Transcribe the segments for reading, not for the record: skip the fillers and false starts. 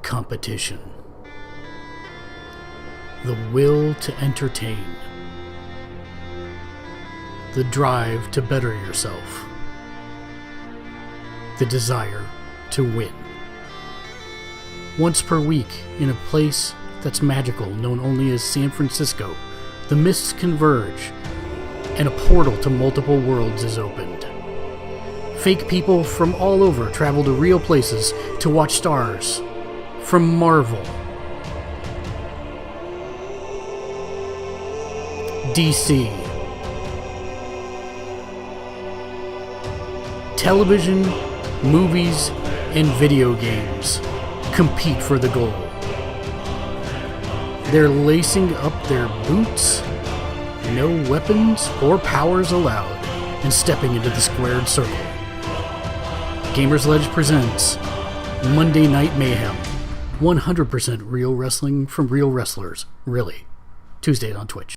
competition. The will to entertain. The drive to better yourself. The desire to win. Once per week, in a place that's magical, known only as San Francisco, the mists converge, and a portal to multiple worlds is opened. Fake people from all over travel to real places to watch stars from Marvel, DC, television, movies, and video games compete for the goal. They're lacing up their boots, no weapons or powers allowed, and stepping into the squared circle. Gamers Ledge presents Monday Night Mayhem. 100% real wrestling from real wrestlers. Really. Tuesday on Twitch.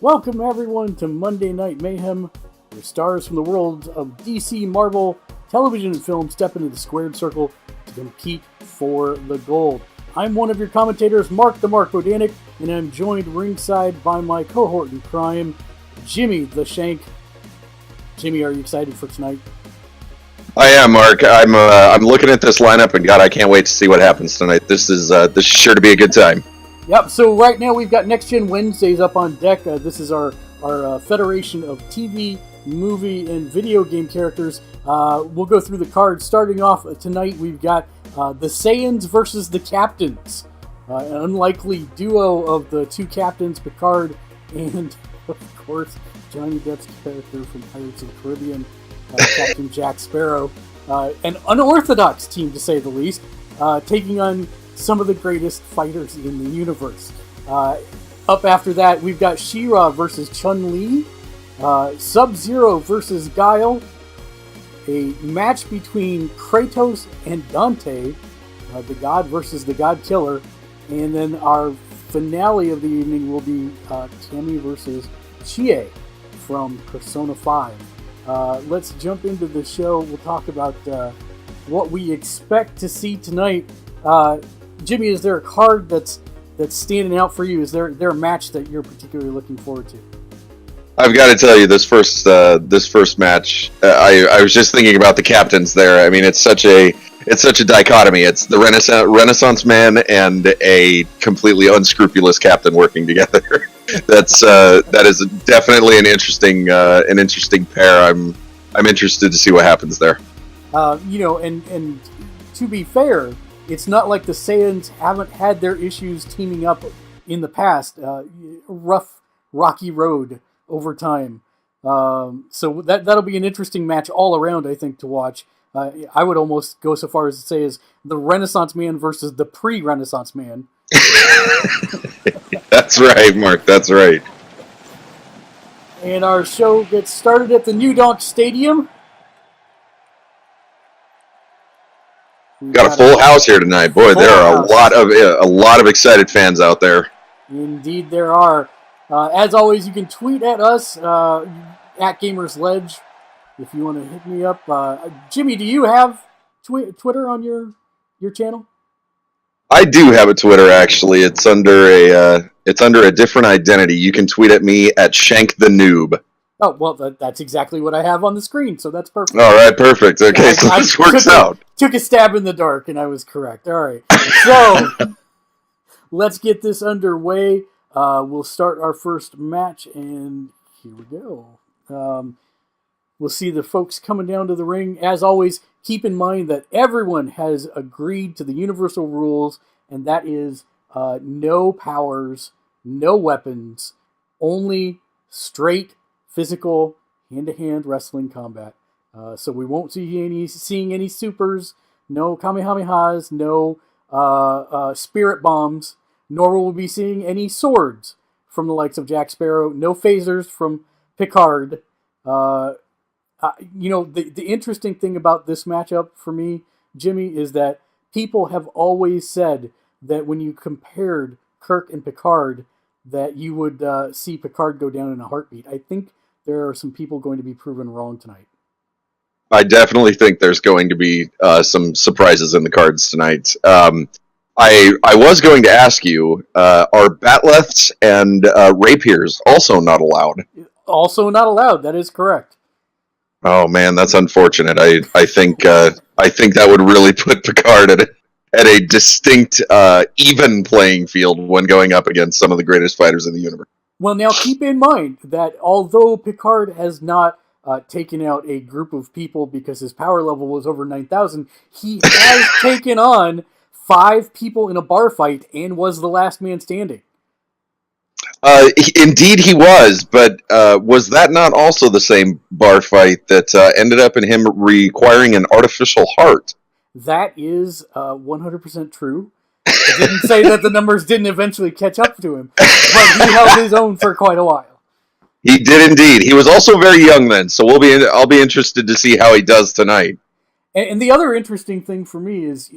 Welcome everyone to Monday Night Mayhem, where stars from the world of DC, Marvel, television and film step into the squared circle to compete for the gold. I'm one of your commentators, Mark the Mark Bodanic, and I'm joined ringside by my cohort in crime, Jimmy the Shank. Jimmy, are you excited for tonight? I am, Mark. I'm looking at this lineup, and God, I can't wait to see what happens tonight. This is sure to be a good time. Yep. So right now we've got Next Gen Wednesdays up on deck. This is our federation of TV, movie, and video game characters. We'll go through the cards. Starting off tonight, we've got the Saiyans versus the Captains, an unlikely duo of the two captains, Picard and, of course, Johnny Depp's character from Pirates of the Caribbean, Captain Jack Sparrow. An unorthodox team, to say the least, taking on some of the greatest fighters in the universe. Up after that, we've got She-Ra versus Chun Li, Sub-Zero versus Guile, a match between Kratos and Dante, the God versus the God Killer, and then our finale of the evening will be Cammy versus Chie from Persona 5. Let's jump into the show. We'll talk about what we expect to see tonight. Jimmy, is there a card that's standing out for you? Is there a match that you're particularly looking forward to? I've got to tell you, this first match, I was just thinking about the captains there. I mean, it's such a dichotomy. It's the Renaissance man and a completely unscrupulous captain working together. That is definitely an interesting pair. I'm interested to see what happens there. And to be fair, it's not like the Saiyans haven't had their issues teaming up in the past. Rough, rocky road over time. So that'll be an interesting match all around, I think, to watch. I would almost go so far as to say is the Renaissance man versus the pre-Renaissance man. That's right, Mark. That's right. And our show gets started at the New Donk Stadium. Got a full house here tonight. Boy, there are a lot of excited fans out there. Indeed, there are. As always, you can tweet at us at Gamers Ledge if you want to hit me up. Jimmy, do you have Twitter on your channel? I do have a Twitter, actually. It's under a different identity. You can tweet at me at Shank the Noob. Oh, well, that's exactly what I have on the screen, so that's perfect. All right, perfect. Okay, so this works out. Took a stab in the dark, and I was correct. All right, so let's get this underway. We'll start our first match, and here we go. We'll see the folks coming down to the ring. As always, keep in mind that everyone has agreed to the universal rules, and that is no powers, no weapons, only straight physical hand-to-hand wrestling combat. So we won't seeing any supers, no kamehamehas, no spirit bombs, nor will we be seeing any swords from the likes of Jack Sparrow, no phasers from Picard. The interesting thing about this matchup for me, Jimmy, is that people have always said that when you compared Kirk and Picard, that you would see Picard go down in a heartbeat. I think there are some people going to be proven wrong tonight. I definitely think there's going to be some surprises in the cards tonight. I was going to ask you, are batleths and rapiers also not allowed? Also not allowed. That is correct. Oh man, that's unfortunate. I think that would really put Picard at a distinct even playing field when going up against some of the greatest fighters in the universe. Well, now keep in mind that although Picard has not taken out a group of people because his power level was over 9,000, he has taken on 5 people in a bar fight and was the last man standing. Indeed he was, but was that not also the same bar fight that ended up in him requiring an artificial heart? That is 100% true. I didn't say that the numbers didn't eventually catch up to him, but he held his own for quite a while. He did indeed. He was also very young then, so I'll be interested to see how he does tonight. And the other interesting thing for me is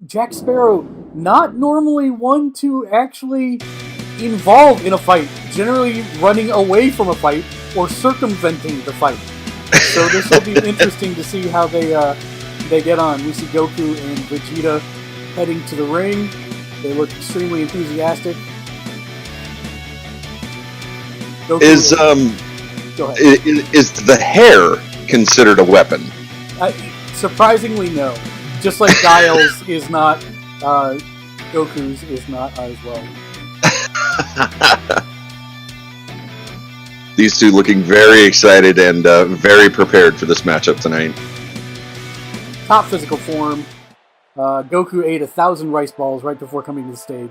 Jack Sparrow, not normally one to actually involve in a fight, generally running away from a fight or circumventing the fight. So this will be interesting to see how they get on. We see Goku and Vegeta heading to the ring. They look extremely enthusiastic. Goku is the hair considered a weapon? Surprisingly, no. Just like Guile's is not, Goku's is not as well. These two looking very excited and very prepared for this matchup tonight. Top physical form. Goku ate 1,000 rice balls right before coming to the stage.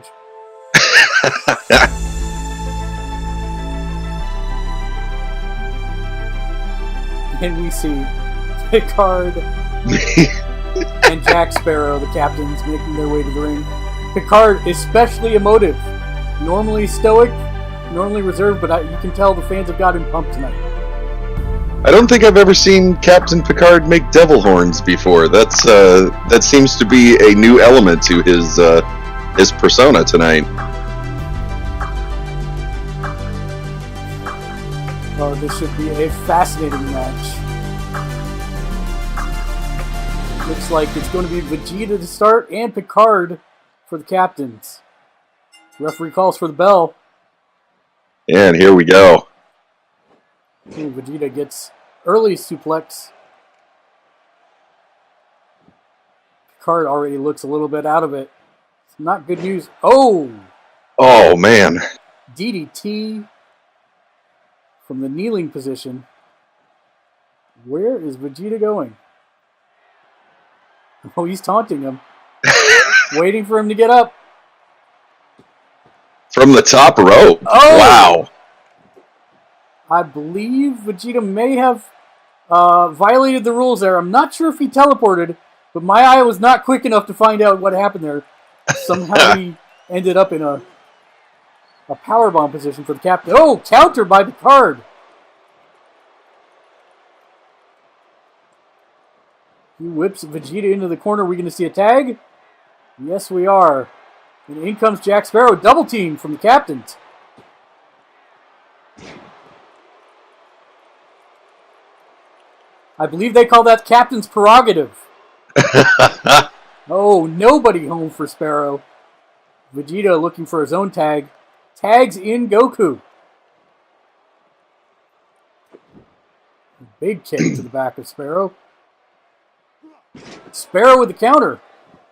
And we see Picard and Jack Sparrow, the captains, making their way to the ring. Picard, especially emotive. Normally stoic, normally reserved, but you can tell the fans have got him pumped tonight. I don't think I've ever seen Captain Picard make devil horns before. That seems to be a new element to his persona tonight. Oh, this should be a fascinating match. Looks like it's going to be Vegeta to start and Picard for the captains. Referee calls for the bell. And here we go. And Vegeta gets early suplex. Picard already looks a little bit out of it. It's not good news. Oh! Oh, man. DDT from the kneeling position. Where is Vegeta going? Oh, he's taunting him. Waiting for him to get up. From the top rope. Oh! Wow. I believe Vegeta may have violated the rules there. I'm not sure if he teleported, but my eye was not quick enough to find out what happened there. Somehow he ended up in a powerbomb position for the captain. Oh, counter by Picard. He whips Vegeta into the corner. Are we going to see a tag? Yes, we are. And in comes Jack Sparrow. Double team from the captains. I believe they call that captain's prerogative. Oh, nobody home for Sparrow. Vegeta looking for his own tag. Tags in Goku. Big kick to the back of Sparrow. Sparrow with the counter.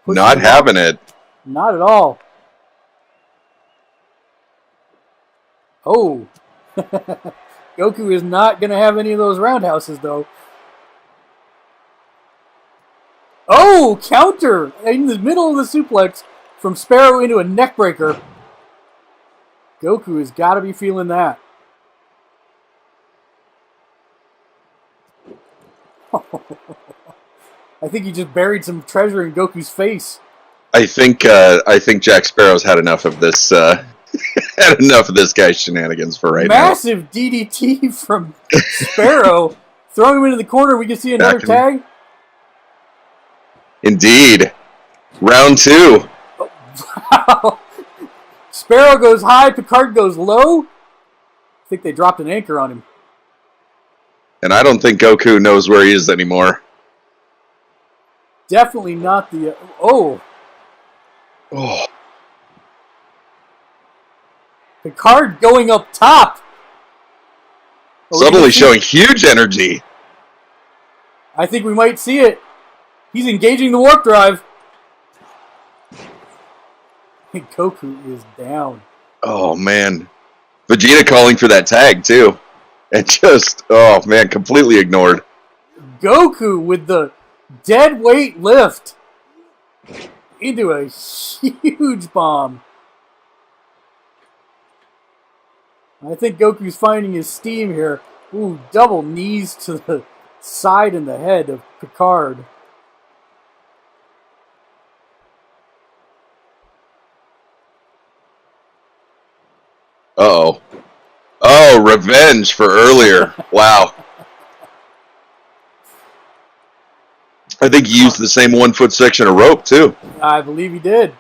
Not having it. Not at all. Oh. Goku is not going to have any of those roundhouses, though. Oh, counter in the middle of the suplex from Sparrow into a neckbreaker. Goku has got to be feeling that. I think he just buried some treasure in Goku's face. I think Jack Sparrow's had enough of this had enough of this guy's shenanigans for right now. Massive DDT from Sparrow. Throwing him into the corner. We can see another tag. Indeed. Round 2. Oh, wow. Sparrow goes high. Picard goes low. I think they dropped an anchor on him. And I don't think Goku knows where he is anymore. Definitely not the... Oh. Picard going up top. Suddenly showing huge energy. I think we might see it. He's engaging the warp drive. And Goku is down. Oh, man. Vegeta calling for that tag, too. And just, oh, man, completely ignored. Goku with the dead weight lift into a huge bomb. I think Goku's finding his steam here. Ooh, double knees to the side and the head of Picard. Uh-oh. Oh, revenge for earlier. Wow. I think he used the same 1 foot section of rope, too. I believe he did.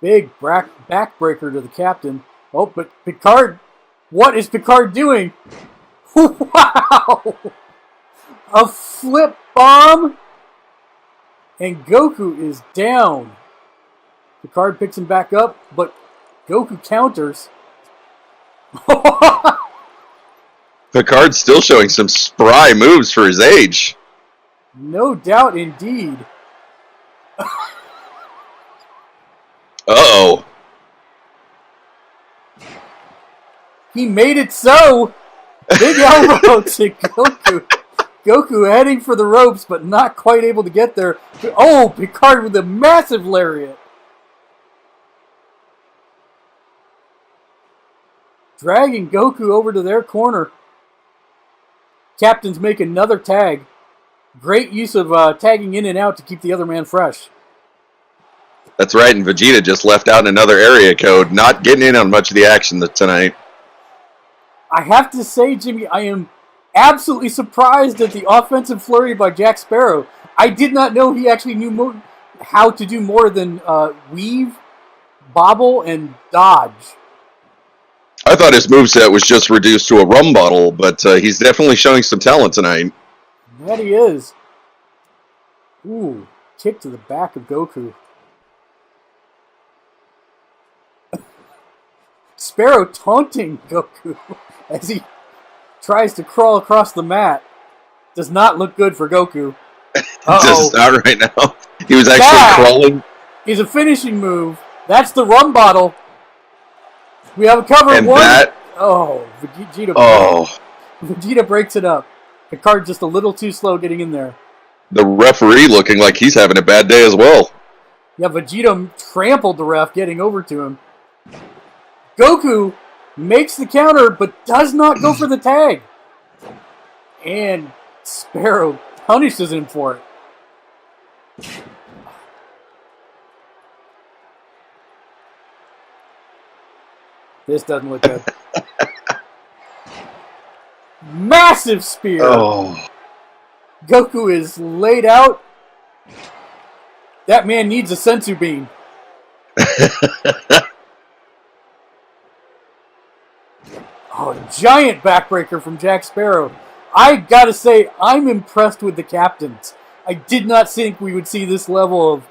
Big backbreaker to the captain. Oh, but Picard, what is Picard doing? Wow! A flip bomb? And Goku is down. Picard picks him back up, but Goku counters. Picard's still showing some spry moves for his age. No doubt indeed. Uh-oh. He made it so! Big elbow to Goku. Goku heading for the ropes, but not quite able to get there. Oh, Picard with a massive lariat. Dragging Goku over to their corner. Captains make another tag. Great use of tagging in and out to keep the other man fresh. That's right, and Vegeta just left out another area code, not getting in on much of the action tonight. I have to say, Jimmy, I am absolutely surprised at the offensive flurry by Jack Sparrow. I did not know he actually knew how to do more than weave, bobble, and dodge. I thought his moveset was just reduced to a rum bottle, but he's definitely showing some talent tonight. That he is. Ooh, kick to the back of Goku. Sparrow taunting Goku as he tries to crawl across the mat. Does not look good for Goku. Just not right now. He was actually crawling. Is a finishing move. That's the rum bottle. We have a cover. And one. That. Oh, Vegeta. Oh. Vegeta breaks it up. Picard just a little too slow getting in there. The referee looking like he's having a bad day as well. Yeah, Vegeta trampled the ref getting over to him. Goku makes the counter, but does not go for the tag. And Sparrow punishes him for it. This doesn't look good. Massive spear. Oh. Goku is laid out. That man needs a sensu bean. Oh, giant backbreaker from Jack Sparrow. I gotta say, I'm impressed with the captains. I did not think we would see this level of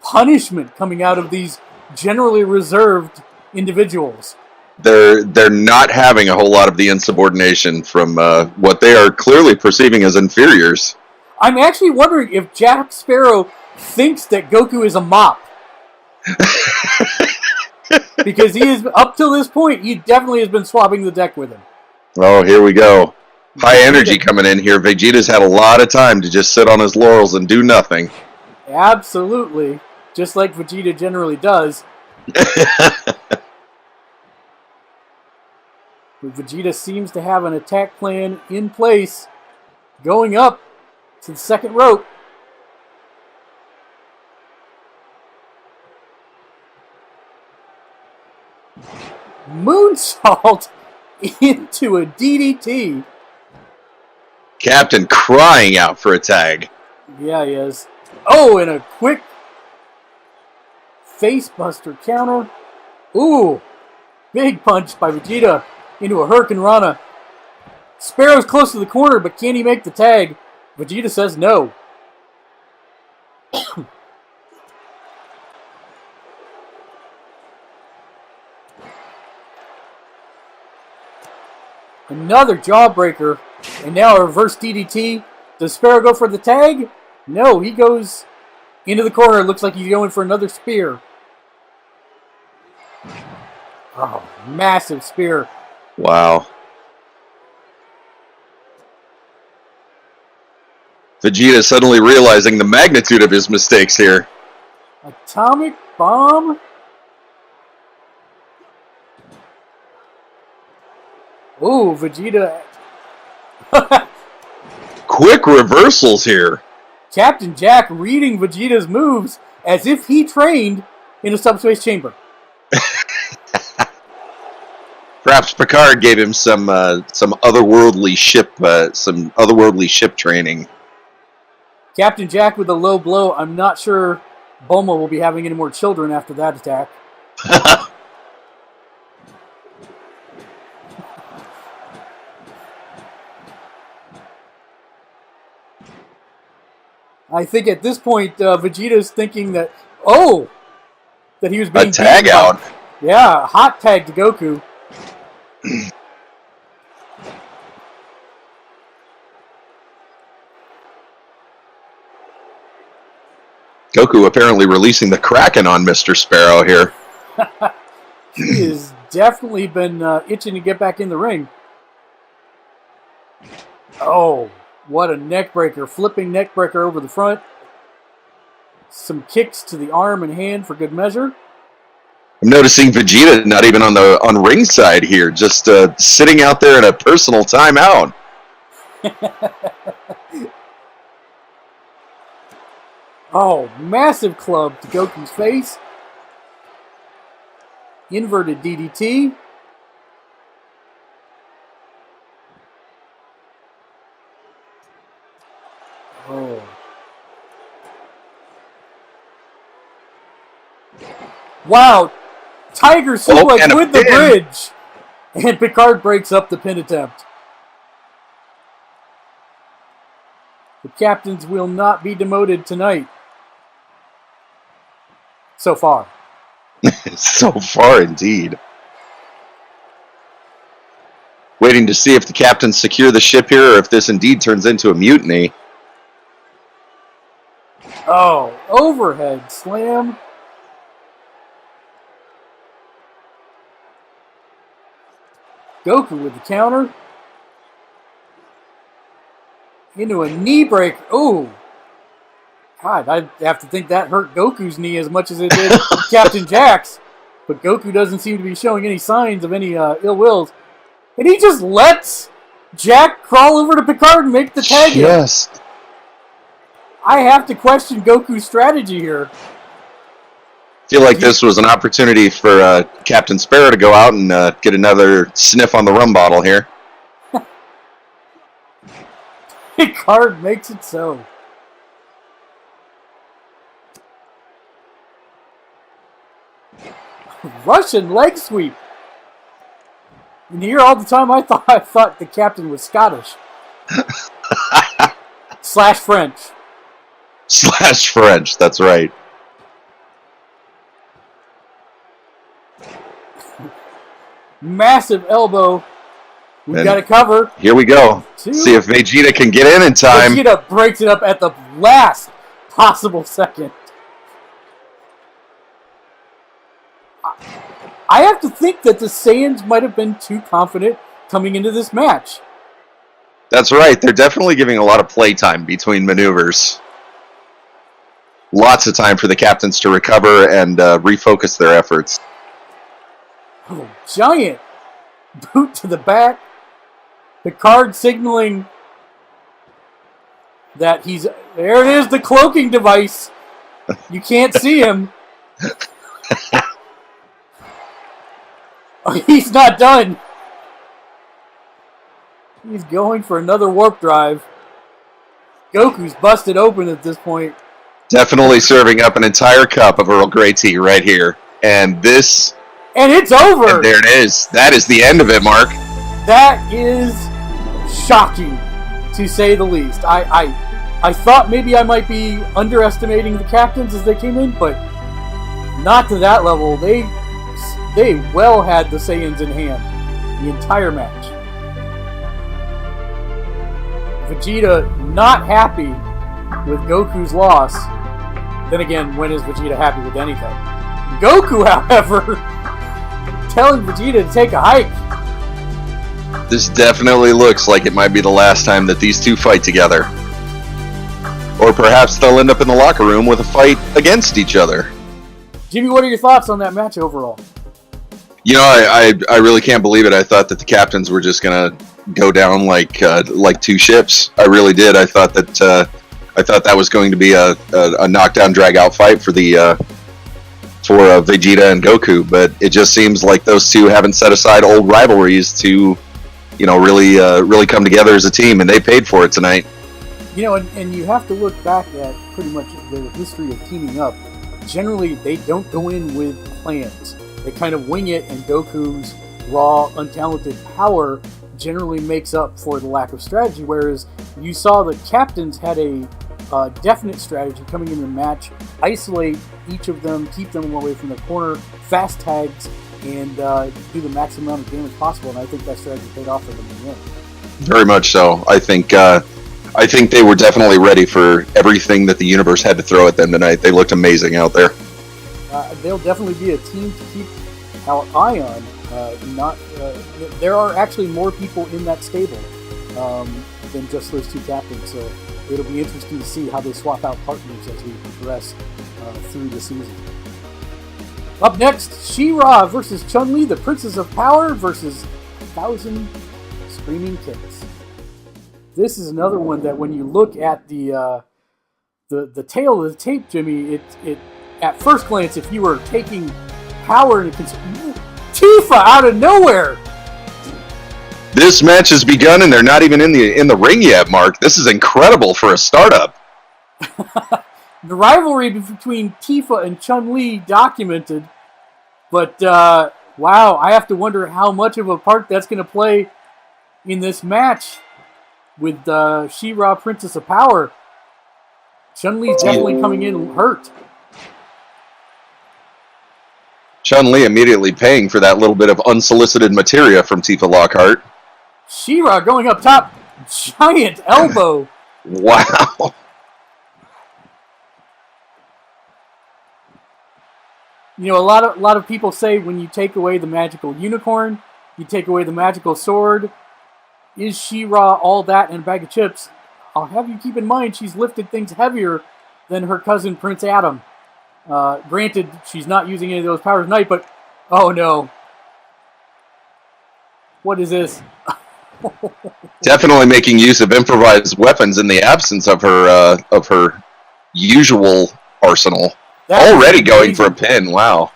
punishment coming out of these generally reserved individuals. They're not having a whole lot of the insubordination from what they are clearly perceiving as inferiors. I'm actually wondering if Jack Sparrow thinks that Goku is a mop. Because he is, up till this point, he definitely has been swapping the deck with him. Oh, here we go. High energy coming in here. Vegeta's had a lot of time to just sit on his laurels and do nothing. Absolutely. Just like Vegeta generally does. But Vegeta seems to have an attack plan in place. Going up to the second rope. Moonsault into a DDT. Captain crying out for a tag. Yeah, he is. Oh, and a quick facebuster counter. Ooh, big punch by Vegeta into a Hurricane Rana. Sparrow's close to the corner, but can he make the tag? Vegeta says no. Another jawbreaker. And now a reverse DDT. Does Sparrow go for the tag? No, he goes into the corner. It looks like he's going for another spear. Oh, massive spear. Wow. Vegeta suddenly realizing the magnitude of his mistakes here. Atomic bomb? Ooh, Vegeta. Quick reversals here. Captain Jack reading Vegeta's moves as if he trained in a subspace chamber. Perhaps Picard gave him some otherworldly ship training. Captain Jack with a low blow. I'm not sure Bulma will be having any more children after that attack. I think at this point, Vegeta's thinking that he was being a tag out. Yeah, hot tag to Goku. Goku apparently releasing the Kraken on Mr. Sparrow here. He has definitely been itching to get back in the ring. Oh, what a neck breaker. Flipping neck breaker over the front. Some kicks to the arm and hand for good measure. I'm noticing Vegeta not even on ringside here, just sitting out there in a personal timeout. Oh, massive club to Goku's face. Inverted DDT. Oh. Wow. Tiger suplex with the bridge. And Picard breaks up the pin attempt. The captains will not be demoted tonight. So far. So far, indeed. Waiting to see if the captains secure the ship here or if this indeed turns into a mutiny. Oh, overhead slam. Goku with the counter. Into a knee break. Oh. God, I have to think that hurt Goku's knee as much as it did Captain Jack's. But Goku doesn't seem to be showing any signs of any ill wills. And he just lets Jack crawl over to Picard and make the tag. Yes. I have to question Goku's strategy here. I feel like this was an opportunity for Captain Sparrow to go out and get another sniff on the rum bottle here. Picard makes it so. Russian leg sweep. And here all the time I thought the captain was Scottish. / French. / French, that's right. Massive elbow. We've got to cover. Here we go. See if Vegeta can get in time. Vegeta breaks it up at the last possible second. I have to think that the Saiyans might have been too confident coming into this match. That's right. They're definitely giving a lot of playtime between maneuvers. Lots of time for the captains to recover and refocus their efforts. Oh, giant boot to the back. Picard signaling that he's... There it is, the cloaking device. You can't see him. Oh, he's not done. He's going for another warp drive. Goku's busted open at this point. Definitely serving up an entire cup of Earl Grey tea right here. And this... And it's over! And there it is. That is the end of it, Mark. That is shocking, to say the least. I thought maybe I might be underestimating the captains as they came in, but not to that level. They well had the Saiyans in hand the entire match. Vegeta not happy with Goku's loss. Then again, when is Vegeta happy with anything? Goku, however, telling Vegeta to take a hike. This definitely looks like it might be the last time that these two fight together. Or perhaps they'll end up in the locker room with a fight against each other. Jimmy, what are your thoughts on that match overall? You know, I really can't believe it. I thought that the captains were just gonna go down like two ships. I really did. I thought that was going to be a knockdown, drag out fight for Vegeta and Goku. But it just seems like those two haven't set aside old rivalries to, really come together as a team, and they paid for it tonight. And you have to look back at pretty much their history of teaming up. Generally, they don't go in with plans. They kind of wing it, and Goku's raw, untalented power generally makes up for the lack of strategy, whereas you saw the captains had a definite strategy coming in the match, isolate each of them, keep them away from the corner, fast tags, and do the maximum amount of damage possible, and I think that strategy paid off for them in the end. Very much so. I think they were definitely ready for everything that the universe had to throw at them tonight. They looked amazing out there. They'll definitely be a team to keep our eye on. There are actually more people in that stable than just those two captains, so it'll be interesting to see how they swap out partners as we progress through the season. Up next, She-Ra versus Chun Li, the Princess of Power versus 1,000 Screaming Kicks. This is another one that when you look at the tail of the tape, Jimmy, it at first glance, if you were taking power into consideration, Tifa out of nowhere. This match has begun, and they're not even in the ring yet, Mark. This is incredible for a startup. The rivalry between Tifa and Chun Li documented, but wow, I have to wonder how much of a part that's going to play in this match with She-Ra, Princess of Power. Chun Li's definitely coming in hurt. Chun Li immediately paying for that little bit of unsolicited materia from Tifa Lockhart. She-Ra going up top, giant elbow. Wow. A lot of people say when you take away the magical unicorn, you take away the magical sword. Is She-Ra all that and a bag of chips? I'll have you keep in mind she's lifted things heavier than her cousin Prince Adam. Granted, she's not using any of those powers tonight, but oh no. What is this? Definitely making use of improvised weapons in the absence of her usual arsenal. Already going for a pin, wow.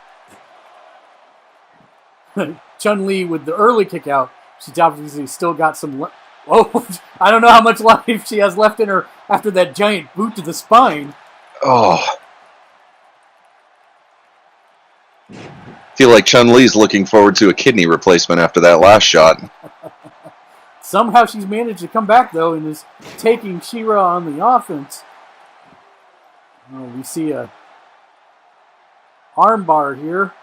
Chun Li with the early kick out. She's obviously still got some... I don't know how much life she has left in her after that giant boot to the spine. Oh. Feel like Chun Li's looking forward to a kidney replacement after that last shot. Somehow she's managed to come back, though, and is taking She-Ra on the offense. We see a armbar here.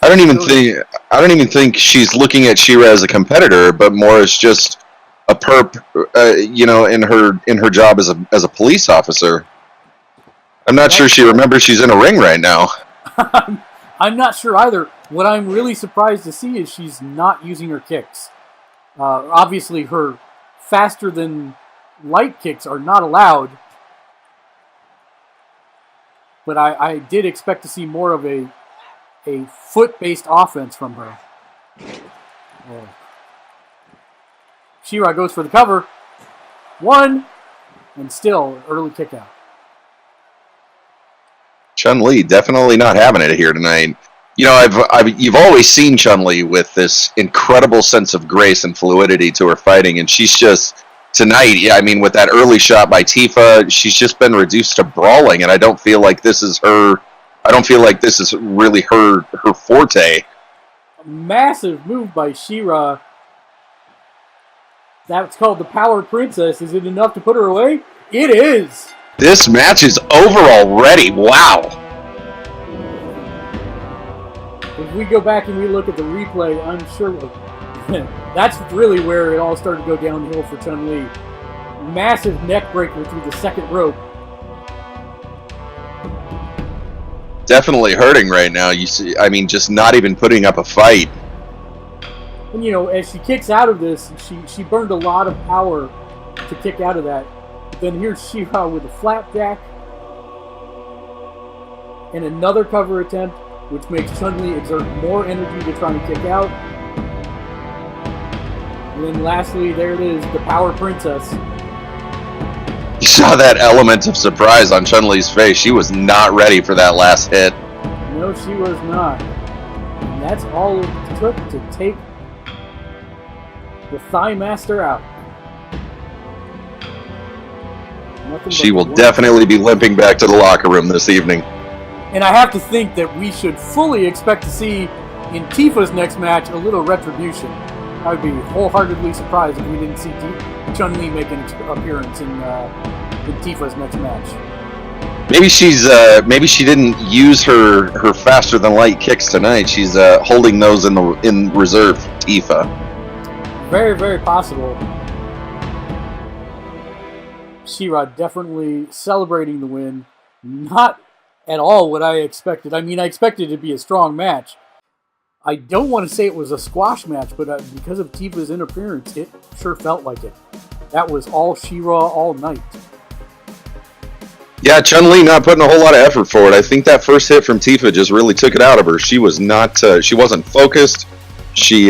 I don't even think she's looking at She-Ra as a competitor, but more as just a perp, in her job as a police officer. I'm not sure she remembers she's in a ring right now. I'm not sure either. What I'm really surprised to see is she's not using her kicks. Obviously, her faster than light kicks are not allowed. But I did expect to see more of a foot-based offense from her. Oh. She-Ra goes for the cover. One, and still early kick out. Chun Li definitely not having it here tonight. You've always seen Chun Li with this incredible sense of grace and fluidity to her fighting, and she's just tonight. Yeah, I mean, with that early shot by Tifa, she's just been reduced to brawling, and I don't feel like this is her. I don't feel like this is really her forte. A massive move by She-Ra. That's called the Power Princess. Is it enough to put her away? It is! This match is over already. Wow. If we go back and we look at the replay, I'm sure that's really where it all started to go downhill for Chun Li. Massive neck breaker through the second rope. Definitely hurting right now. You see, I mean, just not even putting up a fight. And you know, as she kicks out of this, she burned a lot of power to kick out of that. But then here's She-Ra with a flapjack and another cover attempt, which makes Chun Li exert more energy to try and kick out. And then lastly, there it is, the Power Princess. You saw that element of surprise on Chun Li's face. She was not ready for that last hit. No, she was not. And that's all it took to take the Thigh Master out. She will definitely be limping back to the locker room this evening. And I have to think that we should fully expect to see in Tifa's next match a little retribution. I would be wholeheartedly surprised if we didn't see Chun Li make an appearance in Tifa's next match. Maybe she didn't use her faster than light kicks tonight. She's holding those in reserve for Tifa. Very, very possible. She-Ra definitely celebrating the win. Not at all what I expected. I mean, I expected it to be a strong match. I don't want to say it was a squash match, but because of Tifa's interference, it sure felt like it. That was all She-Ra all night. Yeah, Chun Li not putting a whole lot of effort forward. I think that first hit from Tifa just really took it out of her. She was not. She wasn't focused. She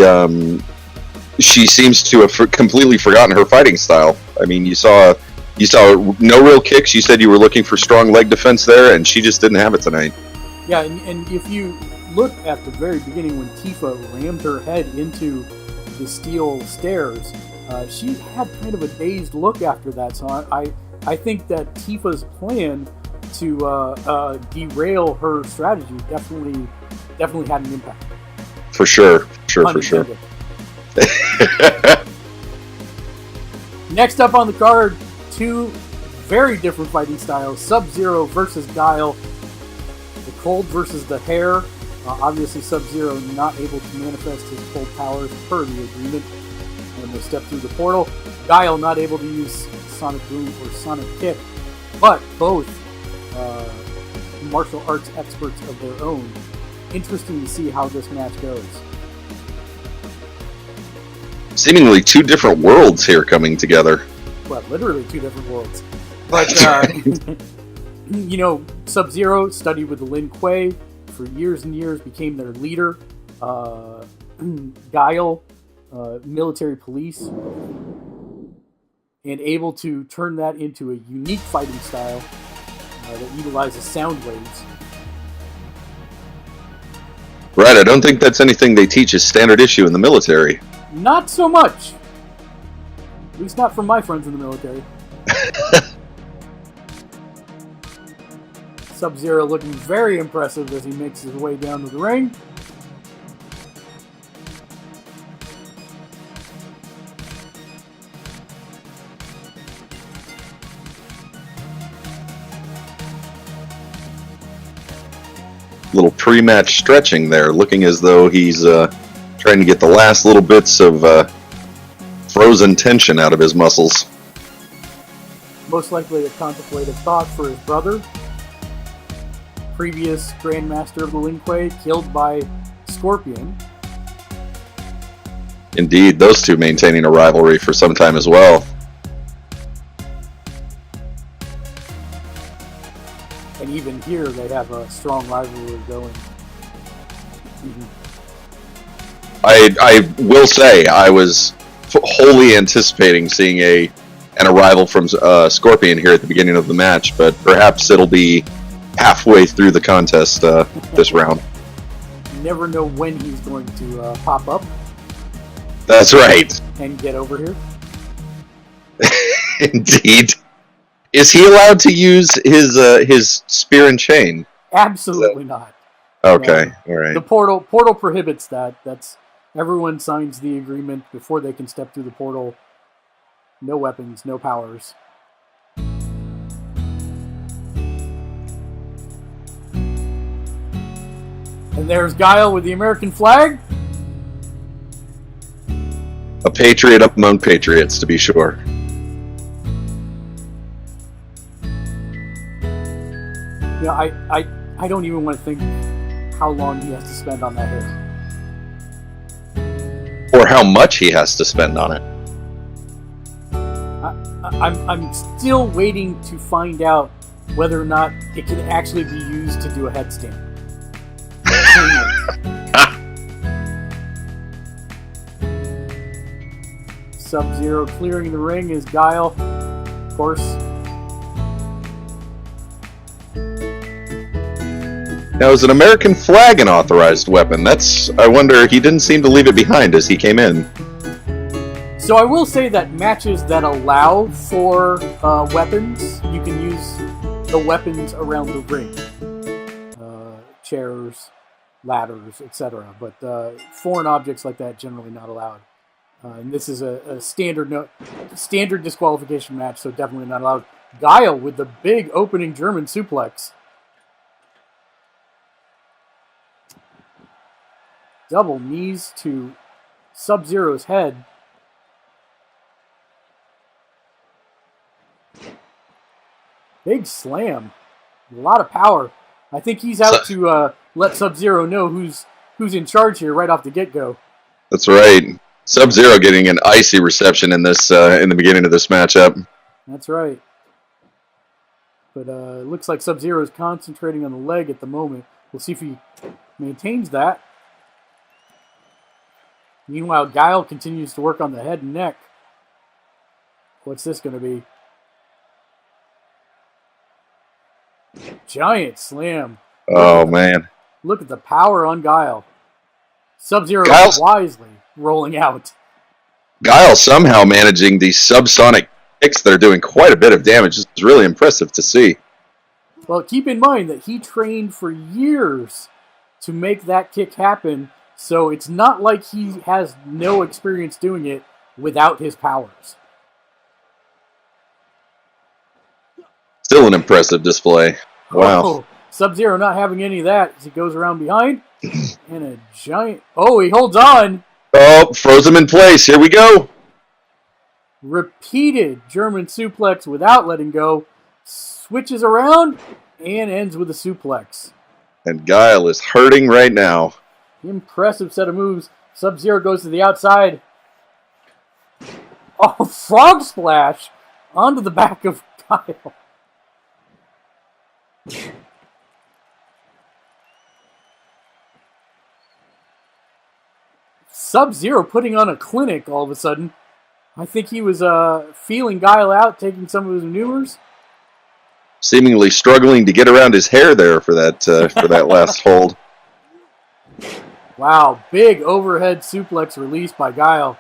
seems to have completely forgotten her fighting style. I mean, you saw no real kicks. You said you were looking for strong leg defense there, and she just didn't have it tonight. Yeah, and if you look at the very beginning when Tifa rammed her head into the steel stairs, she had kind of a dazed look after that. So I think that Tifa's plan to derail her strategy definitely had an impact. For sure. Next up on the card, two very different fighting styles. Sub-Zero versus Guile. The cold versus the hair. Obviously Sub-Zero not able to manifest his cold powers per the agreement when they step through the portal. Guile not able to use Sonic Boom or Sonic Kick, but both martial arts experts of their own. Interesting to see how this match goes. Seemingly two different worlds here coming together. Well, literally two different worlds. But, you know, Sub-Zero studied with the Lin Kuei for years and years, became their leader. Guile, military police, and able to turn that into a unique fighting style that utilizes sound waves. Right, I don't think that's anything they teach as standard issue in the military. Not so much. At least not from my friends in the military. Sub-Zero looking very impressive as he makes his way down to the ring. Little pre-match stretching there, looking as though he's trying to get the last little bits of frozen tension out of his muscles. Most likely a contemplative thought for his brother, previous Grandmaster of the Lin Kuei, killed by Scorpion. Indeed, those two maintaining a rivalry for some time as well. And even here, they have a strong rivalry going. I will say, I was wholly anticipating seeing an arrival from Scorpion here at the beginning of the match, but perhaps it'll be halfway through the contest this round. You never know when he's going to pop up. That's right. And get over here. Indeed. Is he allowed to use his spear and chain? Absolutely not. Okay, all right. The portal prohibits that. That's everyone signs the agreement before they can step through the portal. No weapons, no powers. And there's Guile with the American flag. A patriot among patriots, to be sure. You know, I don't even want to think how long he has to spend on that hair. Or how much he has to spend on it. I'm still waiting to find out whether or not it can actually be used to do a headstand. Sub-Zero clearing the ring is Guile, of course. Now, is an American flag an authorized weapon? I wonder, he didn't seem to leave it behind as he came in. So I will say that matches that allow for weapons, you can use the weapons around the ring. Chairs, ladders, etc. But foreign objects like that generally not allowed. And this is a standard disqualification match, so definitely not allowed. Guile with the big opening German suplex. Double knees to Sub-Zero's head. Big slam. A lot of power. I think he's out to let Sub-Zero know who's in charge here right off the get-go. That's right. Sub-Zero getting an icy reception in this in the beginning of this matchup. That's right. But it looks like Sub-Zero is concentrating on the leg at the moment. We'll see if he maintains that. Meanwhile, Guile continues to work on the head and neck. What's this going to be? Giant slam. Oh, man. Look at the power on Guile. Sub-Zero wisely rolling out. Guile somehow managing these subsonic kicks that are doing quite a bit of damage. It's really impressive to see. Well, keep in mind that he trained for years to make that kick happen, so it's not like he has no experience doing it without his powers. Still an impressive display. Wow. Oh, Sub-Zero not having any of that as he goes around behind. And a giant... Oh, he holds on. Oh, froze him in place. Here we go. Repeated German suplex without letting go. Switches around and ends with a suplex. And Guile is hurting right now. Impressive set of moves. Sub-Zero goes to the outside. Oh, frog splash onto the back of Guile. Sub-Zero putting on a clinic all of a sudden. I think he was feeling Guile out, taking some of his maneuvers. Seemingly struggling to get around his hair there for that last hold. Wow, big overhead suplex released by Guile.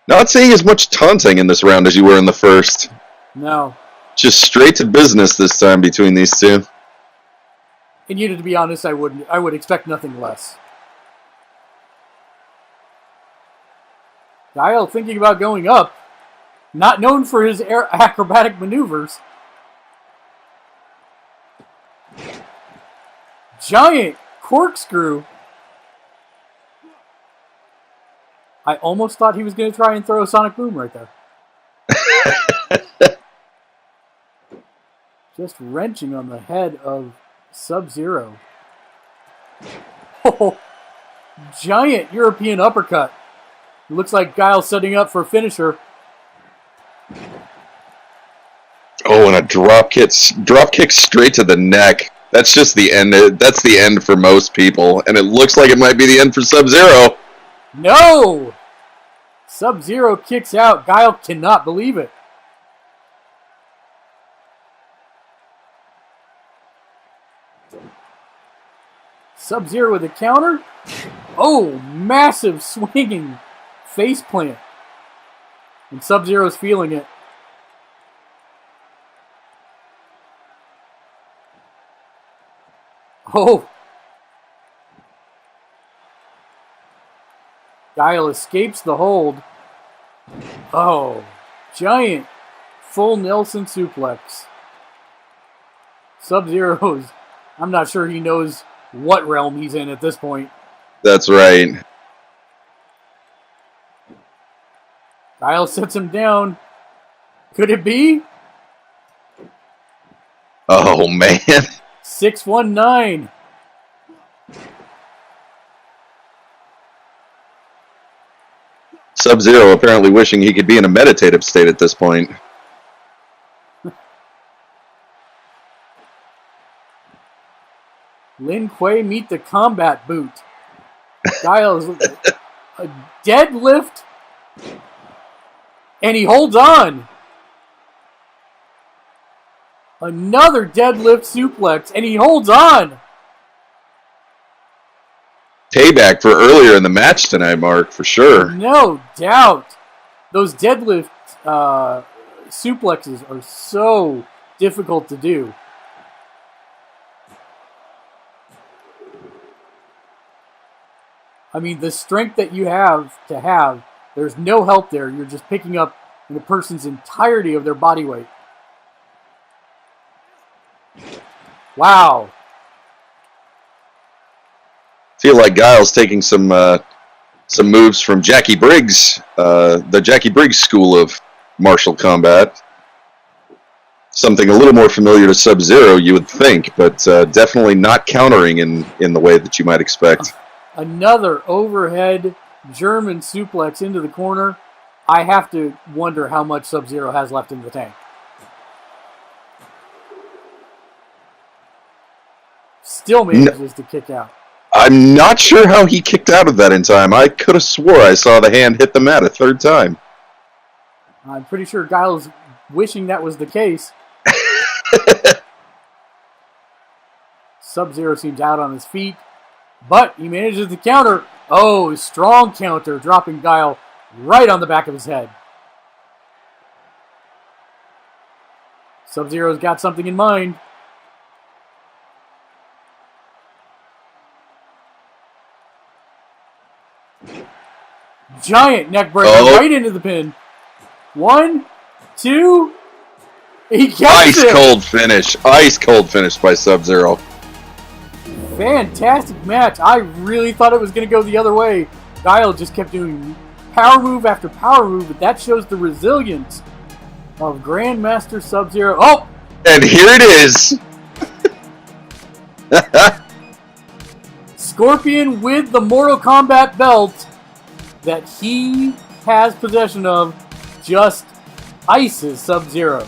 Not seeing as much taunting in this round as you were in the first. No. Just straight to business this time between these two. And you know, to be honest, I would expect nothing less. Guile thinking about going up. Not known for his acrobatic maneuvers. Giant corkscrew. I almost thought he was going to try and throw a sonic boom right there. Just wrenching on the head of Sub-Zero. Oh, giant European uppercut. It looks like Guile setting up for a finisher. Oh, and a drop kick straight to the neck. That's just the end. That's the end for most people, and it looks like it might be the end for Sub-Zero. No! Sub-Zero kicks out. Guile cannot believe it. Sub-Zero with a counter. Oh, massive swinging face plant. And Sub-Zero's feeling it. Oh. Guile escapes the hold. Oh, giant full Nelson suplex. Sub-Zero's, I'm not sure he knows what realm he's in at this point. That's right. Guile sets him down. Could it be? Oh, man. 619. Sub-Zero apparently wishing he could be in a meditative state at this point. Lin Kuei meet the combat boot. Guile's a deadlift. And he holds on. Another deadlift suplex. And he holds on. Payback for earlier in the match tonight, Mark, for sure. No doubt. Those deadlift suplexes are so difficult to do. I mean, the strength that you have, there's no help there. You're just picking up the person's entirety of their body weight. Wow. Feel like Guile's taking some moves from Jackie Briggs, the Jackie Briggs school of martial combat. Something a little more familiar to Sub-Zero, you would think, but definitely not countering in the way that you might expect. Another overhead German suplex into the corner. I have to wonder how much Sub-Zero has left in the tank. Still manages to kick out. I'm not sure how he kicked out of that in time. I could have swore I saw the hand hit the mat a third time. I'm pretty sure Guile's wishing that was the case. Sub-Zero seems out on his feet, but he manages to counter. Oh, strong counter, dropping Guile right on the back of his head. Sub-Zero's got something in mind. Giant neck breaker right into the pin. 1, 2. He gets it. Ice cold finish by Sub-Zero. Fantastic match. I really thought it was going to go the other way. Guile just kept doing power move after power move, but that shows the resilience of Grandmaster Sub-Zero. Oh! And here it is. Scorpion with the Mortal Kombat belt that he has possession of just ices Sub-Zero.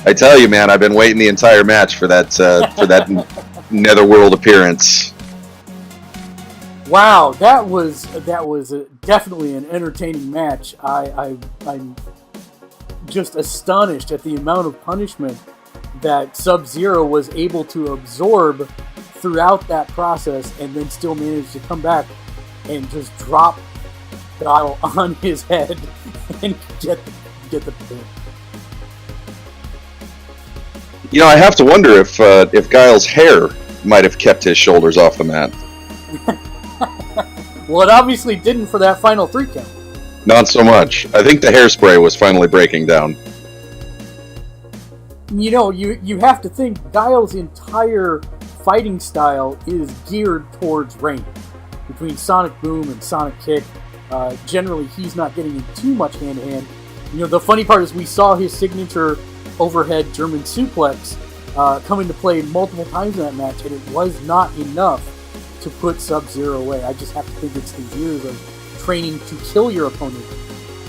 I tell you, man, I've been waiting the entire match for that Netherworld appearance. Wow, that was definitely an entertaining match. I'm just astonished at the amount of punishment that Sub-Zero was able to absorb throughout that process, and then still managed to come back and just drop Guile on his head and get the pin. You know, I have to wonder if Guile's hair might have kept his shoulders off the mat. Well, it obviously didn't for that final 3 count. Not so much. I think the hairspray was finally breaking down. You know, you have to think Guile's entire fighting style is geared towards range. Between Sonic Boom and Sonic Kick, generally he's not getting in too much hand-to-hand. You know, the funny part is we saw his signature overhead German suplex come into play multiple times in that match, and it was not enough to put Sub-Zero away. I just have to think it's the years of training to kill your opponent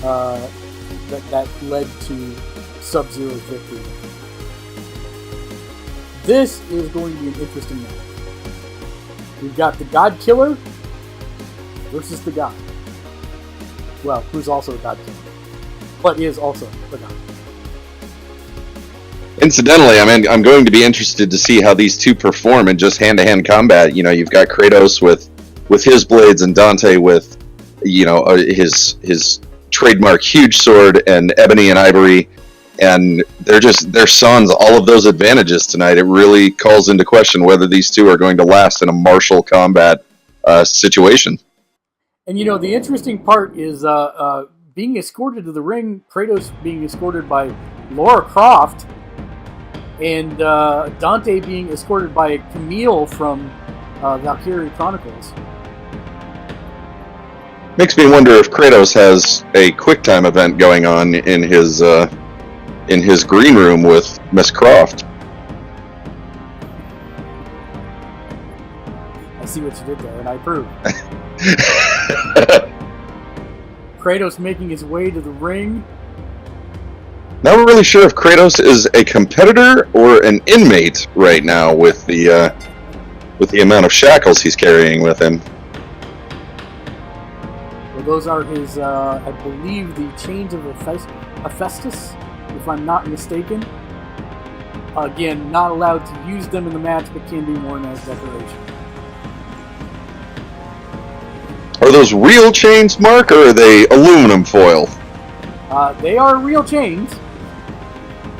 that led to Sub-Zero's victory. This is going to be an interesting match. We've got the God Killer versus the God. Well, who's also a God Killer, but is also the God. Incidentally, I mean, I'm going to be interested to see how these two perform in just hand-to-hand combat. You know, you've got Kratos with his blades and Dante with, you know, his trademark huge sword, and Ebony and Ivory, and they're sans all of those advantages tonight. It really calls into question whether these two are going to last in a martial combat situation. And you know, the interesting part is being escorted to the ring, Kratos being escorted by Lara Croft, and Dante being escorted by Camille from Valkyrie Chronicles. Makes me wonder if Kratos has a QuickTime event going on in his green room with Miss Croft. I see what you did there, and I approve. Kratos making his way to the ring. Not really sure if Kratos is a competitor or an inmate right now with the amount of shackles he's carrying with him. Well, those are his, I believe, the chains of Hephaestus, if I'm not mistaken. Again, not allowed to use them in the match, but can be worn as decoration. Are those real chains, Mark, or are they aluminum foil? They are real chains,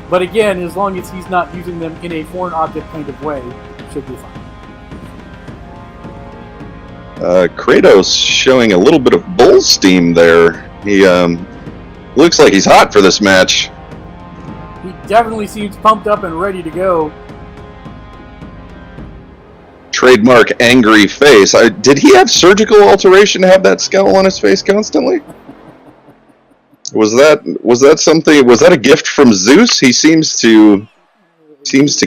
but again, as long as he's not using them in a foreign object kind of way, should be fine. Kratos showing a little bit of bull steam there. He looks like he's hot for this match. He definitely seems pumped up and ready to go. Trademark angry face. Did he have surgical alteration to have that scowl on his face constantly? Was that something? Was that a gift from Zeus? He seems to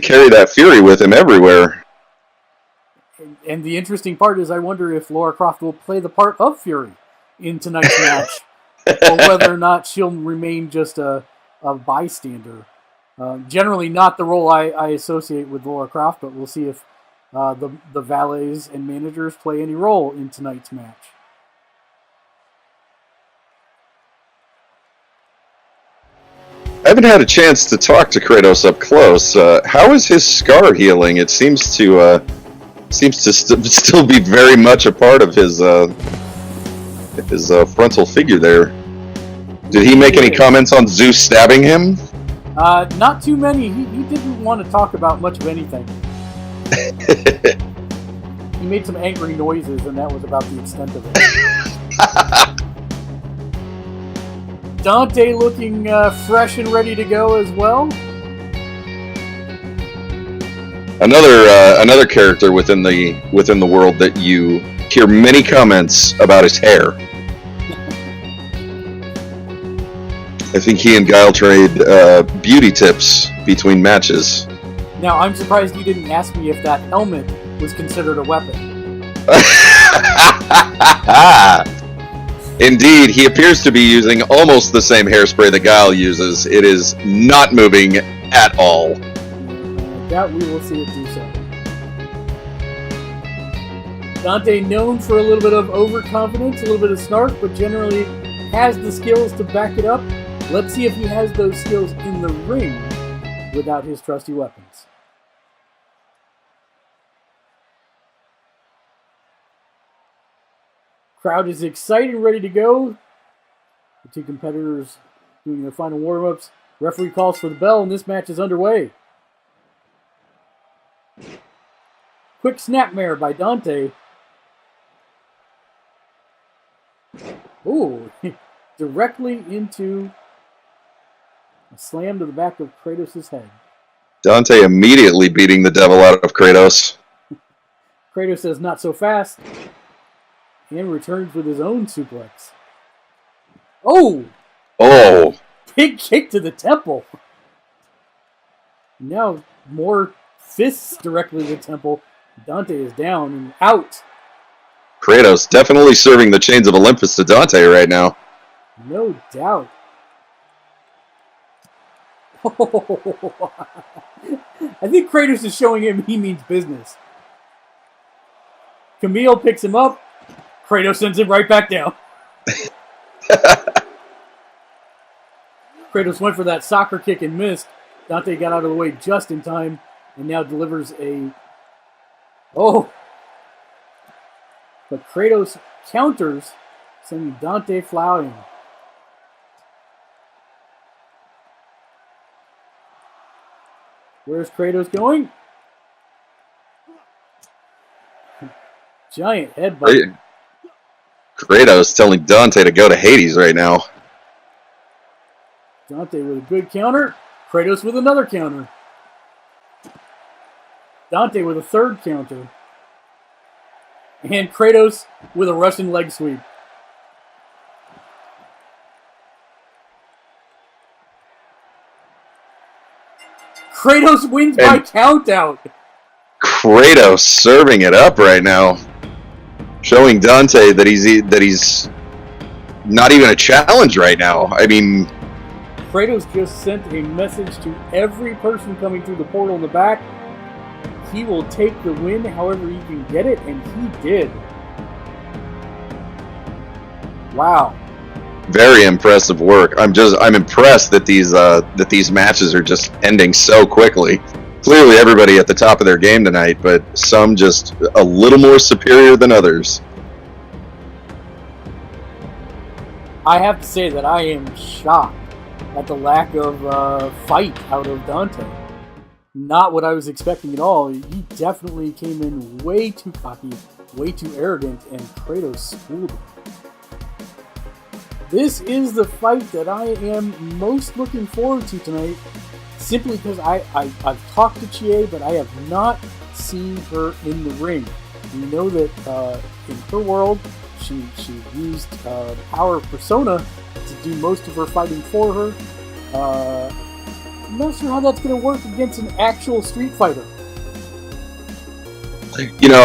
carry that fury with him everywhere. And the interesting part is, I wonder if Lara Croft will play the part of Fury in tonight's match, or whether or not she'll remain just a bystander. Generally, not the role I associate with Lara Croft, but we'll see if the valets and managers play any role in tonight's match. I haven't had a chance to talk to Kratos up close. How is his scar healing? It seems to still be very much a part of his frontal figure there. Did he make any comments on Zeus stabbing him? Not too many. He didn't want to talk about much of anything. He made some angry noises, and that was about the extent of it. Dante looking fresh and ready to go as well. Another character within the world that you hear many comments about his hair. I think he and Guile trade beauty tips between matches. Now, I'm surprised you didn't ask me if that helmet was considered a weapon. Indeed, he appears to be using almost the same hairspray that Guile uses. It is not moving at all. I doubt we will see it do so. Dante, known for a little bit of overconfidence, a little bit of snark, but generally has the skills to back it up. Let's see if he has those skills in the ring without his trusty weapons. Crowd is excited and ready to go. The two competitors doing their final warm-ups. Referee calls for the bell, and this match is underway. Quick snapmare by Dante. Ooh, directly into a slam to the back of Kratos' head. Dante immediately beating the devil out of Kratos. Kratos says, "Not so fast," and returns with his own suplex. Oh! Oh! Big kick to the temple. Now more fists directly to the temple. Dante is down and out. Kratos definitely serving the chains of Olympus to Dante right now. No doubt. I think Kratos is showing him he means business. Camille picks him up. Kratos sends him right back down. Kratos went for that soccer kick and missed. Dante got out of the way just in time and now delivers a... Oh! But Kratos counters, sending Dante flying. Where's Kratos going? Giant headbutt. Kratos telling Dante to go to Hades right now. Dante with a good counter. Kratos with another counter. Dante with a third counter. And Kratos with a Russian leg sweep. Kratos wins by countout. Kratos serving it up right now, showing Dante that he's not even a challenge right now. I mean, Kratos just sent a message to every person coming through the portal in the back. He will take the win however he can get it, and he did. Wow. Very impressive work. I'm impressed that these matches are just ending so quickly. Clearly everybody at the top of their game tonight, but some just a little more superior than others. I have to say that I am shocked at the lack of fight out of Dante. Not what I was expecting at all. He definitely came in way too cocky, way too arrogant, and Kratos schooled him. This is the fight that I am most looking forward to tonight, simply because I've talked to Chie, but I have not seen her in the ring. We know that in her world, she used the power of Persona to do most of her fighting for her. I'm not sure how that's going to work against an actual Street Fighter. You know,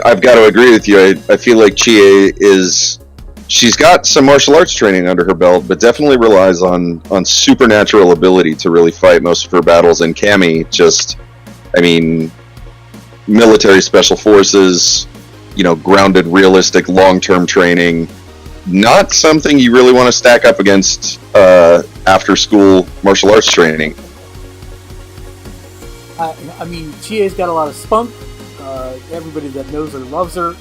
I've got to agree with you. I feel like Chie she's got some martial arts training under her belt, but definitely relies on supernatural ability to really fight most of her battles. And Cammy just, I mean, military special forces, you know, grounded, realistic, long-term training. Not something you really want to stack up against after-school martial arts training. I mean, Chie's got a lot of spunk. Everybody that knows her loves her,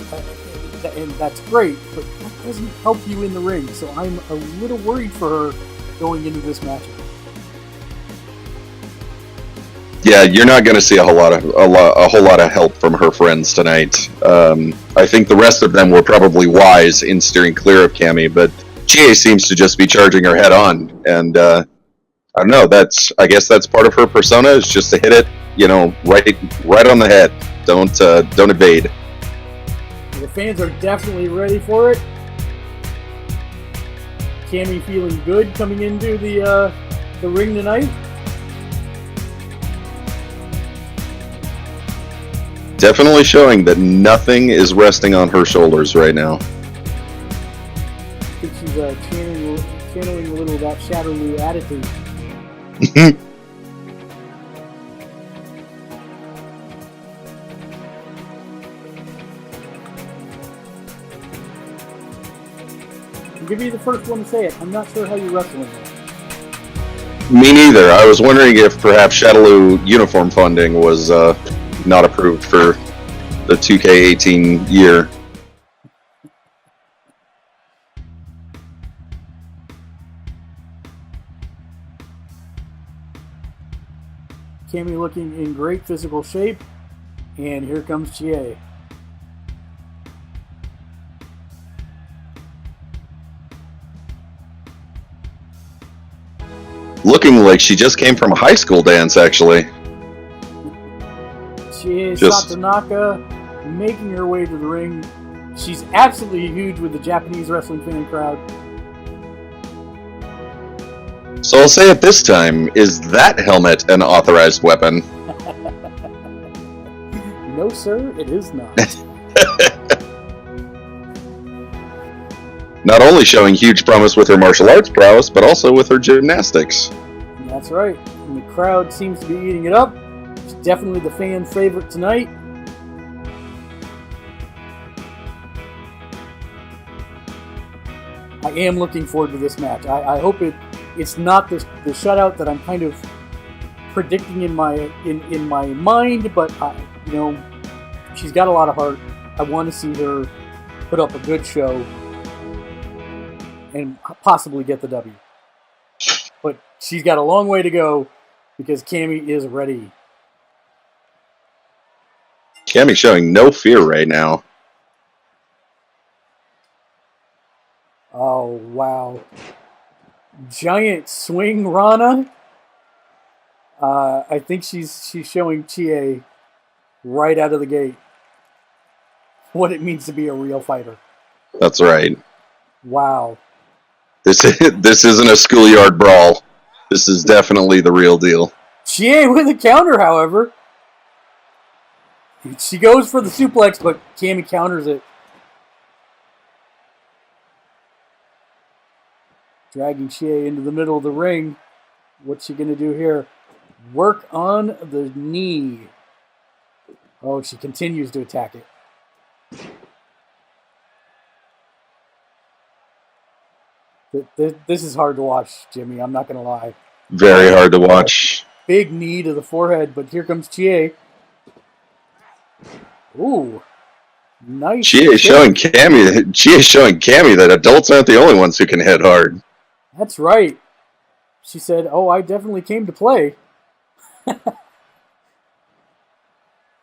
and that's great, but that doesn't help you in the ring, so I'm a little worried for her going into this matchup. Yeah, you're not going to see a whole lot of help from her friends tonight. I think the rest of them were probably wise in steering clear of Cammy, but Chie seems to just be charging her head on, and I don't know. I guess that's part of her persona, is just to hit it, you know, right on the head. Don't evade. The fans are definitely ready for it. Cammy feeling good coming into the ring tonight. Definitely showing that nothing is resting on her shoulders right now. I think she's channeling a little of that Shadow Lu attitude. I'll give you the first one to say it. I'm not sure how you wrestle in that. Me neither. I was wondering if perhaps Shadow Lu uniform funding was not approved for the 2K18 year. Cammy looking in great physical shape, and here comes Chie. Looking like she just came from a high school dance, actually. Chie Satonaka making her way to the ring. She's absolutely huge with the Japanese wrestling fan crowd. So I'll say it this time, is that helmet an authorized weapon? No, sir, it is not. Not only showing huge promise with her martial arts prowess, but also with her gymnastics. That's right. And the crowd seems to be eating it up. She's definitely the fan favorite tonight. I am looking forward to this match. I hope it's not the shutout that I'm kind of predicting in my mind, but you know, she's got a lot of heart. I want to see her put up a good show and possibly get the W. But she's got a long way to go because Cammy is ready. Cammy showing no fear right now. Oh, wow. Giant swing Rana. I think she's showing Chie right out of the gate what it means to be a real fighter. That's right. Wow. This isn't a schoolyard brawl. This is definitely the real deal. Chie with a counter, however. She goes for the suplex, but Cammy counters it. Dragging Chie into the middle of the ring. What's she going to do here? Work on the knee. Oh, she continues to attack it. This is hard to watch, Jimmy. I'm not going to lie. Very hard to watch. Big knee to the forehead, but here comes Chie. Ooh. Nice. Chie is showing Cammy that adults aren't the only ones who can hit hard. That's right. She said, "Oh, I definitely came to play."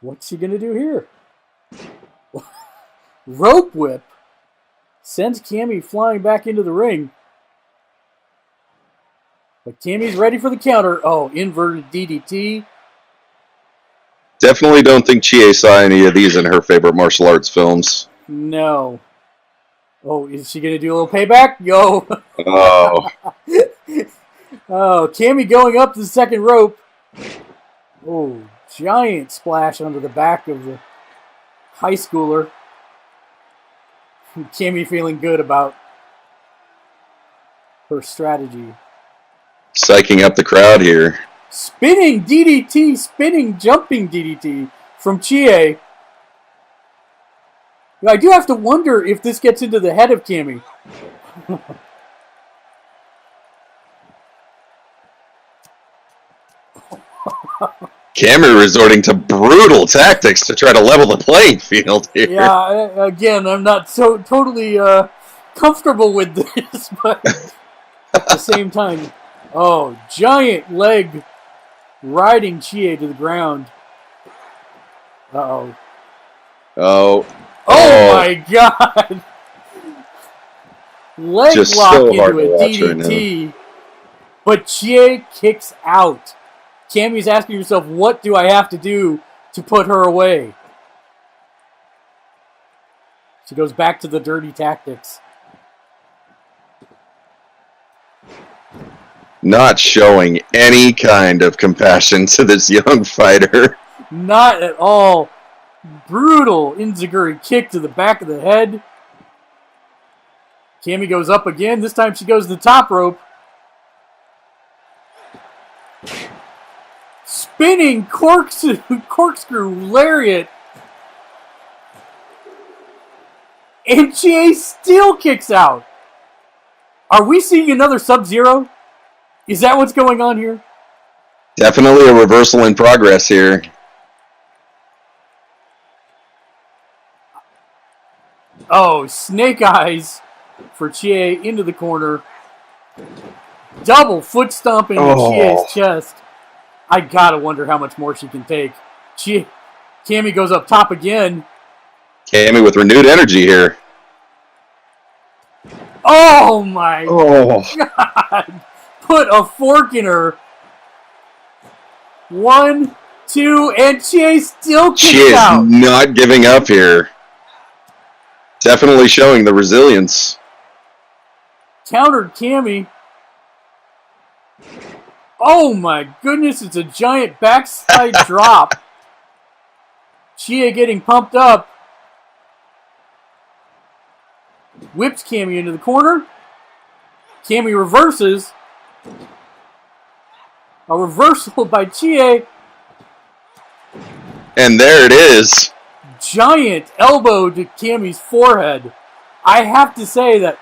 What's she gonna do here? Rope whip sends Cammy flying back into the ring. But Cammy's ready for the counter. Oh, inverted DDT. Definitely don't think Chie saw any of these in her favorite martial arts films. No. Oh, is she gonna do a little payback? Yo. Oh. Oh, Cammy going up the second rope. Oh, giant splash onto the back of the high schooler. Cammy feeling good about her strategy. Psyching up the crowd here. Spinning DDT, spinning jumping DDT from Chie. I do have to wonder if this gets into the head of Cammy. Cammy resorting to brutal tactics to try to level the playing field here. Yeah, again, I'm not so totally comfortable with this, but at the same time, oh, giant leg riding Chie to the ground. Uh-oh. Oh. Oh my god! Leg Just lock so into hard to a watch DDT, but Chie kicks out. Cammy's asking herself, what do I have to do to put her away? She goes back to the dirty tactics. Not showing any kind of compassion to this young fighter. Not at all. Brutal enziguri kick to the back of the head. Cammy goes up again. This time she goes to the top rope. Spinning corkscrew lariat. And Chie still kicks out. Are we seeing another Sub-Zero? Is that what's going on here? Definitely a reversal in progress here. Oh, snake eyes for Chie into the corner. Double foot stomp into Chie's chest. I gotta wonder how much more she can take. Cammy goes up top again. Cammy with renewed energy here. Oh my god! Put a fork in her. 1, 2, and Chie still kicks out. She is not giving up here. Definitely showing the resilience. Countered Cammy. Oh my goodness, it's a giant backside drop. Chie getting pumped up. Whips Cammy into the corner. Cammy reverses. A reversal by Chie. And there it is. Giant elbow to Cammy's forehead. I have to say that,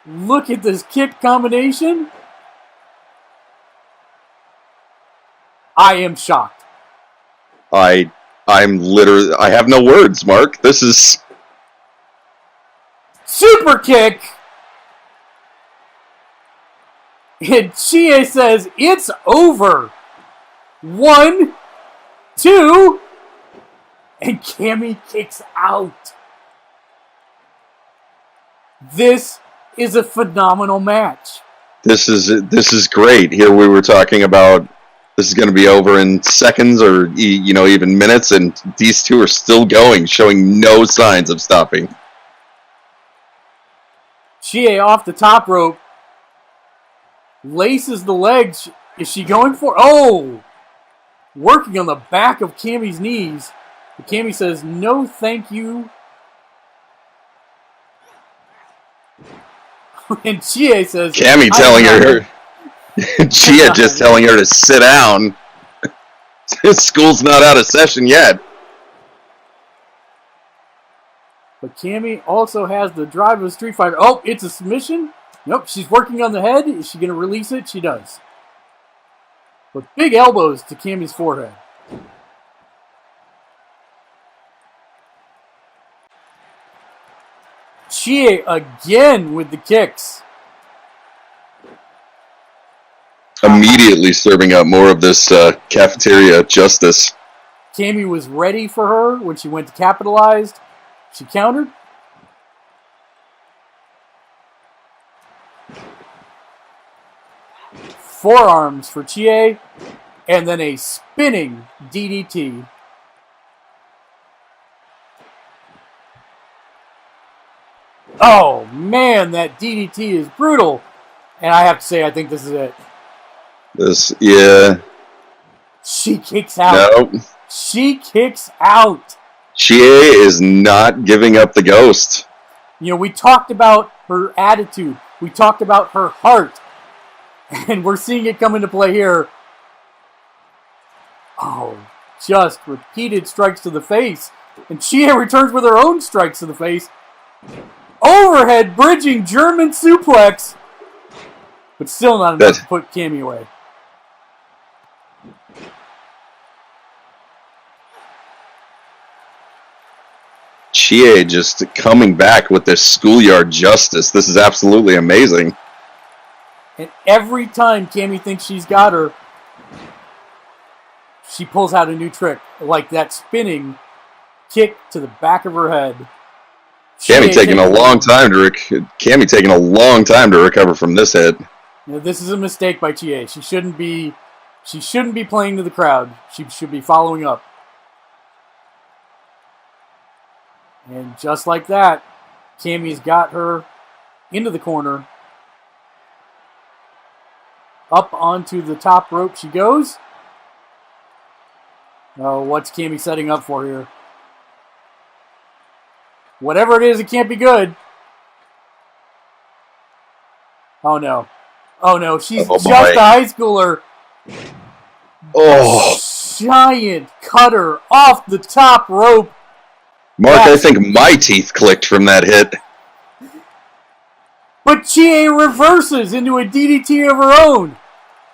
look at this kick combination. I am shocked. I'm literally, I have no words, Mark. This is... Super kick! And Chie says, it's over. 1, 2, and Cammy kicks out. This is a phenomenal match. This is great. Here we were talking about this is going to be over in seconds or even minutes, and these two are still going, showing no signs of stopping. Chie off the top rope. Laces the legs. Is she going for... Oh! Working on the back of Cammy's knees. But Cammy says, no thank you. And Chie says... Cammy telling her... Chie just telling her to sit down. School's not out of session yet. But Cammy also has the drive of a Street Fighter. Oh, it's a submission? Nope, she's working on the head. Is she going to release it? She does. With big elbows to Cammy's forehead. Chie again with the kicks. Immediately serving up more of this cafeteria justice. Cammy was ready for her when she went to capitalized. She countered. Forearms for Chie. And then a spinning DDT. Oh, man, that DDT is brutal. And I have to say, I think this is it. Yeah. She kicks out. Nope. She kicks out. Chie is not giving up the ghost. You know, we talked about her attitude. We talked about her heart. And we're seeing it come into play here. Oh, just repeated strikes to the face. And Chie returns with her own strikes to the face. Overhead bridging German suplex. But still not enough to put Cammy away. Chie just coming back with this schoolyard justice. This is absolutely amazing. And every time Cammy thinks she's got her, she pulls out a new trick. Like that spinning kick to the back of her head. Cammy taking a long time to recover from this hit. You know, this is a mistake by Chie. She shouldn't be playing to the crowd. She should be following up. And just like that, Cammy's got her into the corner. Up onto the top rope she goes. Oh, what's Cammy setting up for here? Whatever it is, it can't be good. Oh no. Oh no, she's just a high schooler. Oh. Giant cutter off the top rope. Mark, I think my teeth clicked from that hit. But Chie reverses into a DDT of her own.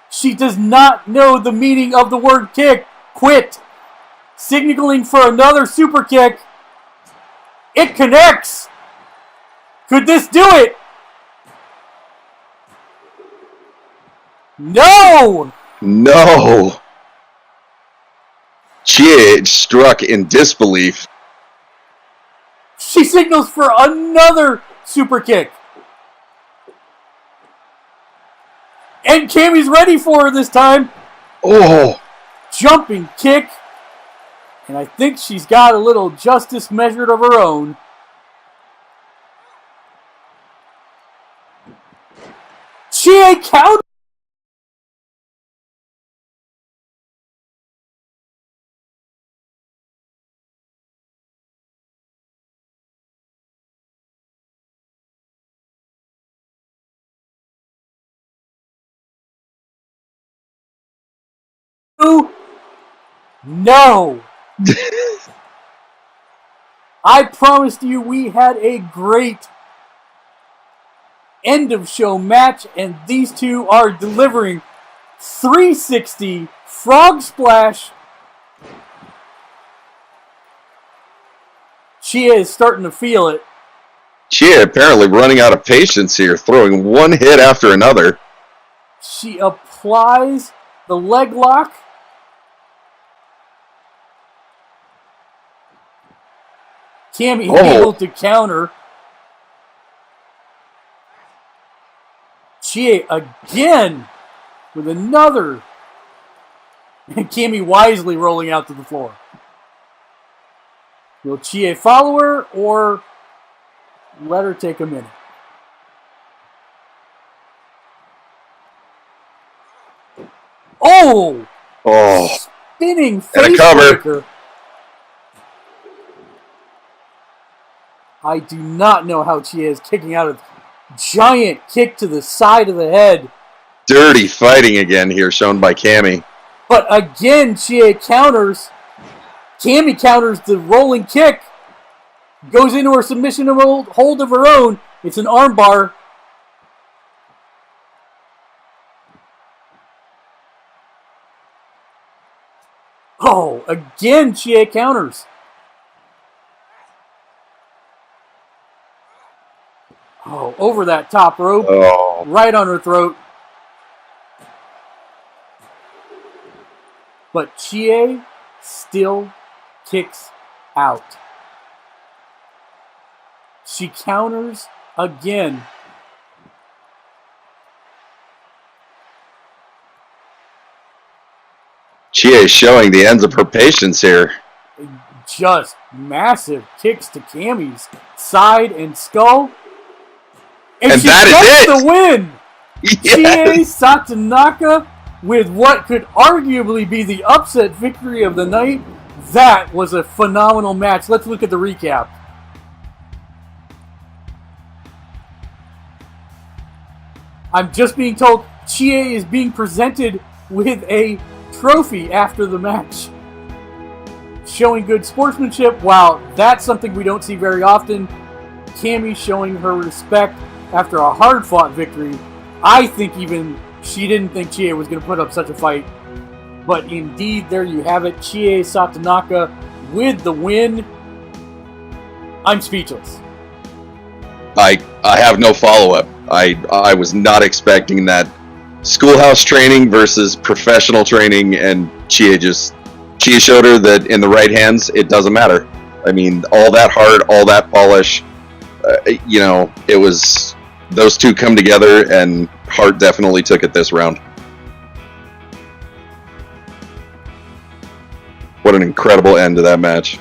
She does not know the meaning of the word kick. Quit. Signaling for another super kick. It connects. Could this do it? No! No! Chie struck in disbelief. She signals for another super kick. And Cammy's ready for her this time. Oh! Jumping kick. And I think she's got a little justice measured of her own. Chie counter. No. I promised you we had a great end of show match, and these two are delivering 360 frog splash. Chie is starting to feel it. Chie apparently running out of patience here, throwing one hit after another. She applies the leg lock. Cammy able to counter. Chie again with another. And Cammy wisely rolling out to the floor. Will Chie follow her or let her take a minute? Oh! Spinning face breaker. I do not know how Chie is kicking out a giant kick to the side of the head. Dirty fighting again here, shown by Cammy. But again, Chie counters. Cammy counters the rolling kick. Goes into her submission hold of her own. It's an armbar. Oh, again, Chie counters. Oh, over that top rope. Oh. Right on her throat. But Chie still kicks out. She counters again. Chie is showing the ends of her patience here. Just massive kicks to Cammy's side and skull. And she gets the win! Yes. Chie Satonaka with what could arguably be the upset victory of the night. That was a phenomenal match. Let's look at the recap. I'm just being told Chie is being presented with a trophy after the match. Showing good sportsmanship. Wow, that's something we don't see very often. Cammy showing her respect after a hard-fought victory. I think even she didn't think Chie was going to put up such a fight. But indeed, there you have it. Chie Satonaka with the win. I'm speechless. I have no follow-up. I was not expecting that. Schoolhouse training versus professional training, and Chie showed her that in the right hands, it doesn't matter. I mean, all that heart, all that polish, it was those two come together, and heart definitely took it this round. What an incredible end to that match.